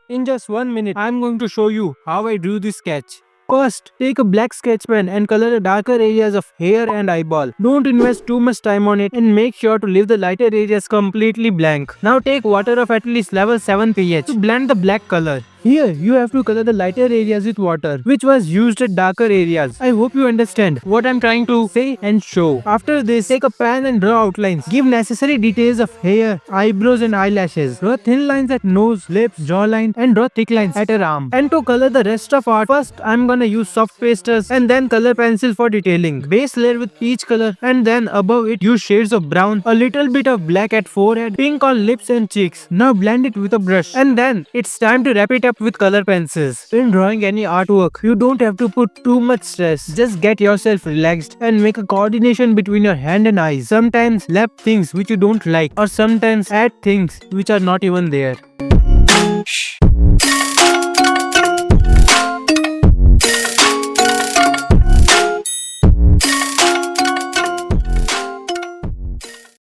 In just 1 minute, I am going to show you how I drew this sketch. First, take a black sketch pen and color the darker areas of hair and eyeball. Don't invest too much time on it and make sure to leave the lighter areas completely blank. Now take water of at least level 7 pH to blend the black color. Here, you have to color the lighter areas with water, which was used at darker areas. I hope you understand what I'm trying to say and show. After this, take a pen and draw outlines. Give necessary details of hair, eyebrows and eyelashes. Draw thin lines at nose, lips, jawline and draw thick lines at her arm. And to color the rest of art, first I'm gonna use soft pastels and then color pencil for detailing. Base layer with peach color and then above it use shades of brown, a little bit of black at forehead, pink on lips and cheeks. Now blend it with a brush and then it's time to wrap it up with color pencils. In drawing any artwork, you don't have to put too much stress. Just get yourself relaxed and make a coordination between your hand and eyes. Sometimes left things which you don't like or sometimes add things which are not even there. Shh.